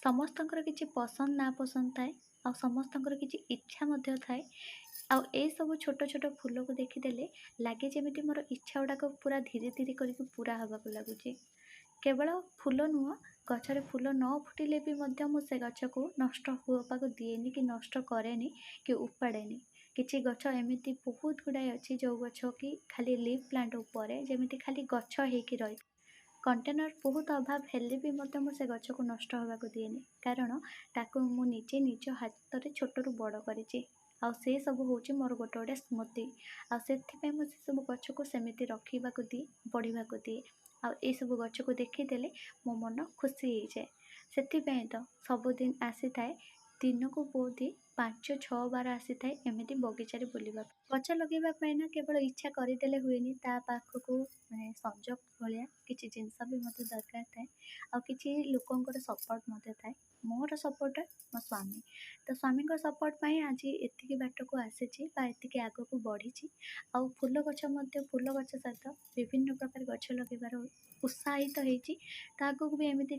ସମସ୍ତଙ୍କର କିଛି ପସନ୍ଦ ନାପସନ୍ଦ ଥାଏ ଆଉ ସମସ୍ତଙ୍କର କିଛି ଇଚ୍ଛା ମଧ୍ୟ ଥାଏ। ଆଉ ଏଇସବୁ ଛୋଟ ଛୋଟ ଫୁଲକୁ ଦେଖିଦେଲେ ଲାଗେ ଯେମିତି ମୋର ଇଚ୍ଛା ଗୁଡ଼ାକ ପୁରା ଧୀରେ ଧୀରେ କରିକି ପୁରା ହେବାକୁ ଲାଗୁଛି। କେବଳ ଫୁଲ ନୁହଁ, ଗଛରେ ଫୁଲ ନ ଫୁଟିଲେ ବି ମଧ୍ୟ ମୁଁ ସେ ଗଛକୁ ନଷ୍ଟ ହେବାକୁ ଦିଏନି କି ନଷ୍ଟ କରେନି କି ଉପାଡ଼େନି। କିଛି ଗଛ ଏମିତି ବହୁତ ଗୁଡ଼ାଏ ଅଛି ଯେଉଁ ଗଛ କି ଖାଲି ଲିଭ୍ ପ୍ଲାଣ୍ଟ ଉପରେ ଯେମିତି ଖାଲି ଗଛ ହେଇକି ରହିଥାଏ। କଣ୍ଟେନର ବହୁତ ଅଭାବ ହେଲେ ବି ମଧ୍ୟ ମୁଁ ସେ ଗଛକୁ ନଷ୍ଟ ହେବାକୁ ଦିଏନି, କାରଣ ତାକୁ ମୁଁ ନିଜେ ନିଜ ହାତରେ ଛୋଟରୁ ବଡ଼ କରିଛି। ଆଉ ସେ ସବୁ ହେଉଛି ମୋର ଗୋଟେ ଗୋଟେ ସ୍ମୃତି। ଆଉ ସେଥିପାଇଁ ମୁଁ ସେସବୁ ଗଛକୁ ସେମିତି ରଖିବାକୁ ଦିଏ, ବଢ଼ିବାକୁ ଦିଏ। ଆଉ ଏସବୁ ଗଛକୁ ଦେଖିଦେଲେ ମୋ ମନ ଖୁସି ହେଇଯାଏ। ସେଥିପାଇଁ ତ ସବୁଦିନ ଆସିଥାଏ, ଦିନକୁ ବୋଧେ 5-6 ବାର ଆସିଥାଏ ଏମିତି ବଗିଚାରେ ବୁଲିବା ପାଇଁ। ଗଛ ଲଗେଇବା ପାଇଁ ନା କେବଳ ଇଚ୍ଛା କରିଦେଲେ ହୁଏନି, ତା ପାଖକୁ ସଂଯୋଗ ଭଳିଆ କିଛି ଜିନିଷ ବି ମୋତେ ଦରକାର ଥାଏ। ଆଉ କିଛି ଲୋକଙ୍କର ସପୋର୍ଟ ମଧ୍ୟ ଥାଏ। ମୋର ସପୋର୍ଟର ମୋ ସ୍ୱାମୀ। ତ ସ୍ୱାମୀଙ୍କ ସପୋର୍ଟ ପାଇଁ ଆଜି ଏତିକି ବାଟକୁ ଆସିଛି ବା ଏତିକି ଆଗକୁ ବଢ଼ିଛି। ଆଉ ଫୁଲ ଗଛ ମଧ୍ୟ, ଫୁଲ ଗଛ ସହିତ ବିଭିନ୍ନ ପ୍ରକାର ଗଛ ଲଗେଇବାର ଉତ୍ସାହିତ ହେଇଛି। ତ ଆଗକୁ ବି ଏମିତି